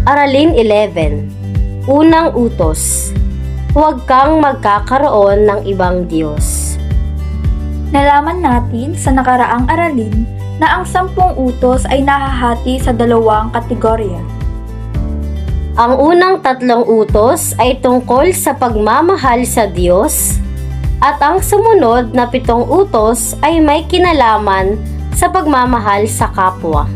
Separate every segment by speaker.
Speaker 1: Aralin 11. Unang utos. Huwag kang magkakaroon ng ibang Diyos.
Speaker 2: Nalaman natin sa nakaraang aralin na ang 10 utos ay nahahati sa 2 kategorya.
Speaker 1: Ang unang 3 utos ay tungkol sa pagmamahal sa Diyos at ang sumunod na 7 utos ay may kinalaman sa pagmamahal sa kapwa.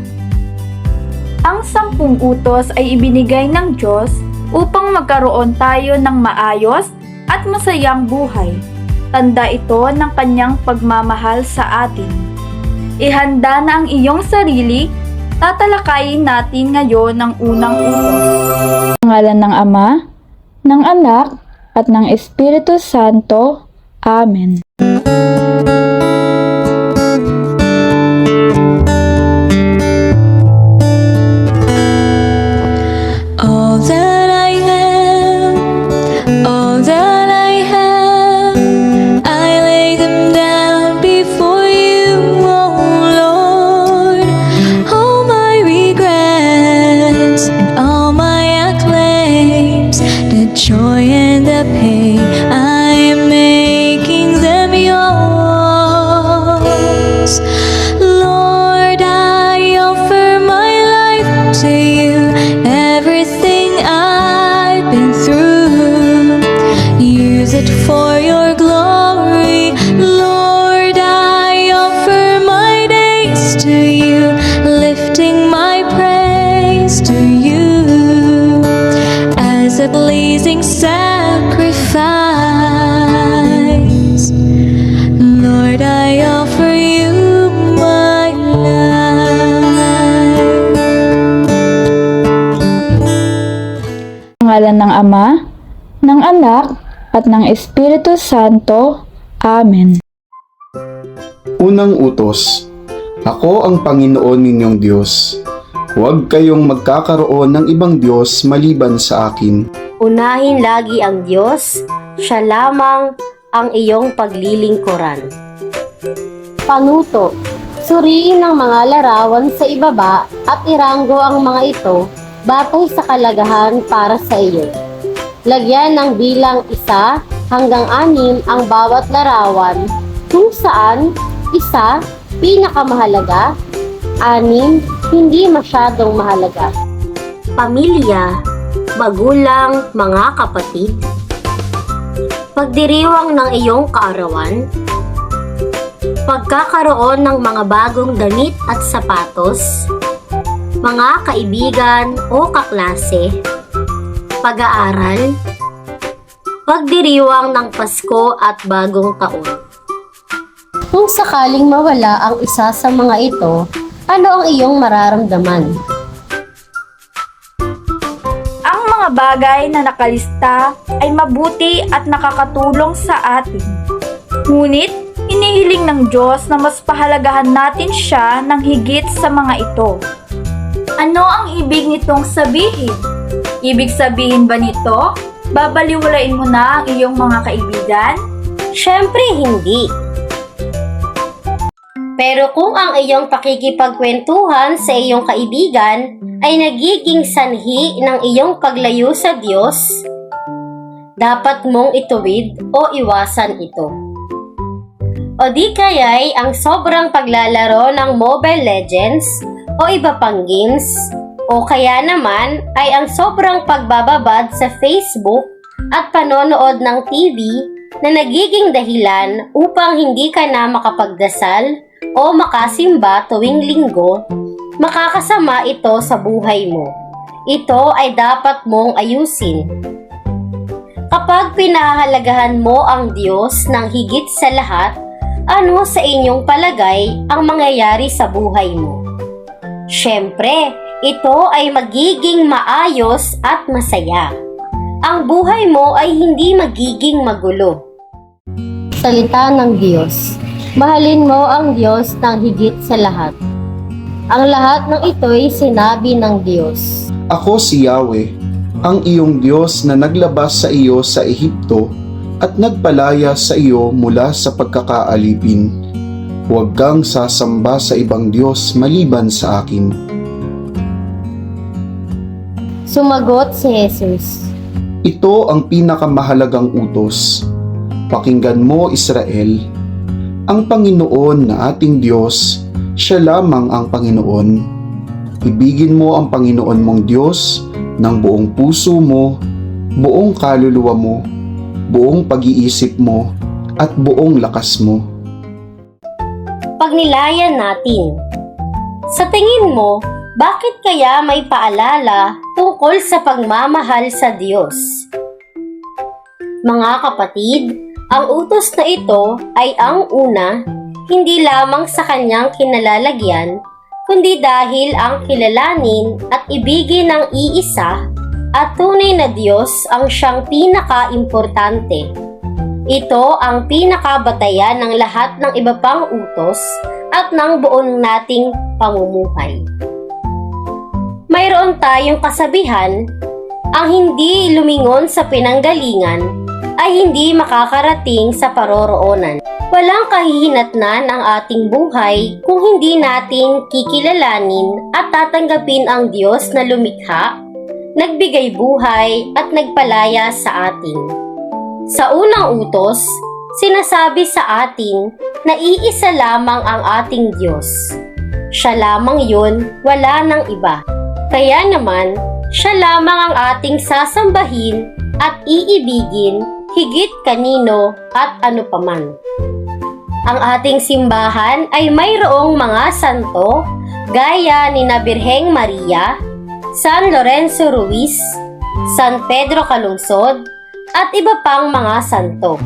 Speaker 2: Ang 10 utos ay ibinigay ng Diyos upang magkaroon tayo ng maayos at masayang buhay. Tanda ito ng kanyang pagmamahal sa atin. Ihanda na ang iyong sarili, tatalakayin natin ngayon ang unang utos.
Speaker 3: Sa ngalan ng Ama, ng Anak, at ng Espiritu Santo. Amen.
Speaker 4: All that I am, all that I have, I lay them down before you, oh Lord. All my regrets and all my acclaims, the joy and the pain, I am making them yours. Lord, I offer my life to you, everything I've been through. Use it for your glory. Lord, I offer my days to you, lifting my praise to you as a blazing sacrifice. Lord, I offer you my life.
Speaker 3: Sa ngalan ng Ama, ng Anak, at ng Espiritu Santo. Amen.
Speaker 5: Unang utos. Ako ang Panginoon ninyong Diyos. Huwag kayong magkakaroon ng ibang Diyos maliban sa akin.
Speaker 1: Unahin lagi ang Diyos, siya lamang ang iyong paglilingkuran. Panuto. Suriin ang mga larawan sa ibaba at iranggo ang mga ito batay sa kalagahan para sa iyo. Lagyan ng bilang 1 hanggang 6 ang bawat larawan, kung saan 1 pinakamahalaga, 6 hindi masyadong mahalaga. Pamilya, magulang, mga kapatid, pagdiriwang ng iyong kaarawan, pagkakaroon ng mga bagong damit at sapatos, mga kaibigan o kaklase, pag-aaral, pagdiriwang ng Pasko at Bagong Taon. Kung sakaling mawala ang isa sa mga ito, ano ang iyong mararamdaman?
Speaker 2: Ang mga bagay na nakalista ay mabuti at nakakatulong sa atin. Ngunit, inihiling ng Diyos na mas pahalagahan natin siya ng higit sa mga ito. Ano ang ibig nitong sabihin? Ibig sabihin ba nito, babaliwalain mo na ang iyong mga kaibigan?
Speaker 1: Siyempre hindi. Pero kung ang iyong pakikipagkwentuhan sa iyong kaibigan ay nagiging sanhi ng iyong paglayo sa Diyos, dapat mong ituwid o iwasan ito. O di kaya'y ang sobrang paglalaro ng Mobile Legends o iba pang games, o kaya naman ay ang sobrang pagbababad sa Facebook at panonood ng TV na nagiging dahilan upang hindi ka na makapagdasal o makasimba tuwing linggo, makakasama ito sa buhay mo. Ito ay dapat mong ayusin. Kapag pinahahalagahan mo ang Diyos ng higit sa lahat, ano sa inyong palagay ang mangyayari sa buhay mo? Siyempre, ito ay magiging maayos at masaya. Ang buhay mo ay hindi magiging magulo. Salita ng Diyos. Mahalin mo ang Diyos ng higit sa lahat. Ang lahat ng ito'y sinabi ng Diyos.
Speaker 5: Ako si Yahweh, ang iyong Diyos na naglabas sa iyo sa Ehipto at nagpalaya sa iyo mula sa pagkakaalipin. Huwag kang sasamba sa ibang Diyos maliban sa akin.
Speaker 1: Sumagot si Jesus.
Speaker 5: Ito ang pinakamahalagang utos. Pakinggan mo, Israel. Ang Panginoon na ating Diyos, siya lamang ang Panginoon. Ibigin mo ang Panginoon mong Diyos ng buong puso mo, buong kaluluwa mo, buong pag-iisip mo, at buong lakas mo.
Speaker 1: Pagnilayan natin. Sa tingin mo, bakit kaya may paalala tungkol sa pagmamahal sa Diyos? Mga kapatid, ang utos na ito ay ang una, hindi lamang sa kanyang kinalalagyan, kundi dahil ang kilalanin at ibigin ng iisa at tunay na Diyos ang siyang pinaka-importante. Ito ang pinakabatayan ng lahat ng iba pang utos at ng buong nating pamumuhay. Mayroon tayong kasabihan, ang hindi lumingon sa pinanggalingan ay hindi makakarating sa paroroonan. Walang kahihinatnan ang ating buhay kung hindi natin kikilalanin at tatanggapin ang Diyos na lumikha, nagbigay buhay at nagpalaya sa atin. Sa unang utos, sinasabi sa atin na iisa lamang ang ating Diyos. Siya lamang yun, wala nang iba. Kaya naman, siya lamang ang ating sasambahin at iibigin higit kanino at ano paman. Ang ating simbahan ay mayroong mga santo gaya ni na Birheng Maria, San Lorenzo Ruiz, San Pedro Calungsod, at iba pang mga santo.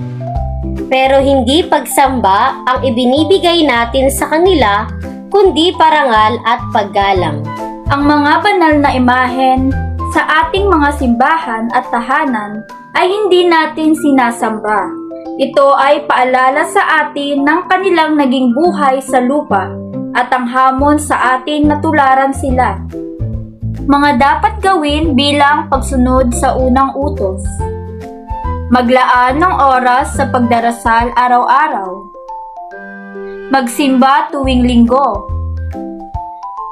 Speaker 1: Pero hindi pagsamba ang ibinibigay natin sa kanila, kundi parangal at paggalang.
Speaker 2: Ang mga banal na imahen sa ating mga simbahan at tahanan ay hindi natin sinasamba. Ito ay paalala sa atin ng kanilang naging buhay sa lupa at ang hamon sa atin na tularan sila. Mga dapat gawin bilang pagsunod sa unang utos. Maglaan ng oras sa pagdarasal araw-araw. Magsimba tuwing linggo.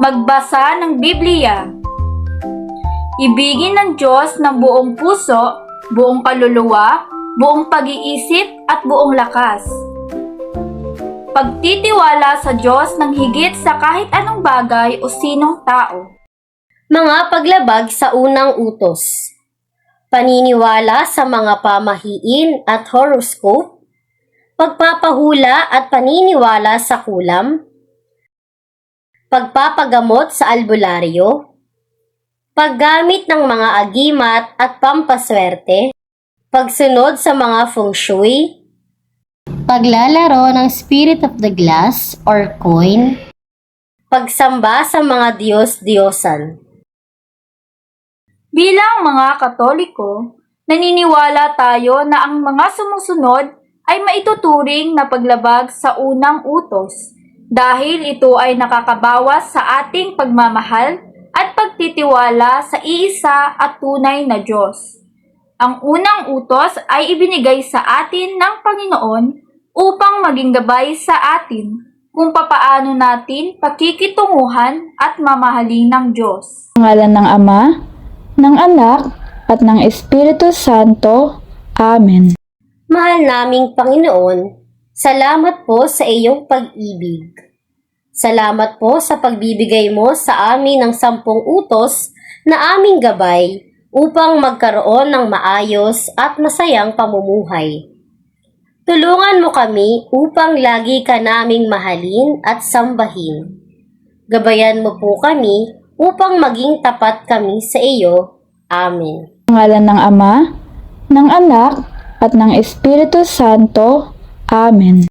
Speaker 2: Magbasa ng Biblia. Ibigin ng Diyos ng buong puso, buong kaluluwa, buong pag-iisip at buong lakas. Pagtitiwala sa Diyos ng higit sa kahit anong bagay o sinong tao.
Speaker 1: Mga paglabag sa unang utos. Paniniwala sa mga pamahiin at horoscope, pagpapahula at paniniwala sa kulam, pagpapagamot sa albularyo, paggamit ng mga agimat at pampaswerte, pagsunod sa mga feng shui, paglalaro ng Spirit of the Glass or coin, pagsamba sa mga Diyos-Diyosan.
Speaker 2: Bilang mga Katoliko, naniniwala tayo na ang mga sumusunod ay maituturing na paglabag sa unang utos dahil ito ay nakakabawas sa ating pagmamahal at pagtitiwala sa iisa at tunay na Diyos. Ang unang utos ay ibinigay sa atin ng Panginoon upang maging gabay sa atin kung papaano natin pakikitunguhan at mamahalin ng Diyos.
Speaker 3: Sa ngalan ng Ama, ng Anak, at ng Espiritu Santo. Amen.
Speaker 1: Mahal naming Panginoon, salamat po sa iyong pag-ibig. Salamat po sa pagbibigay mo sa amin ng 10 utos na aming gabay upang magkaroon ng maayos at masayang pamumuhay. Tulungan mo kami upang lagi ka naming mahalin at sambahin. Gabayan mo po kami upang maging tapat kami sa iyo. Amen.
Speaker 3: Sa ngalan ng Ama, ng Anak, at ng Espiritu Santo. Amen.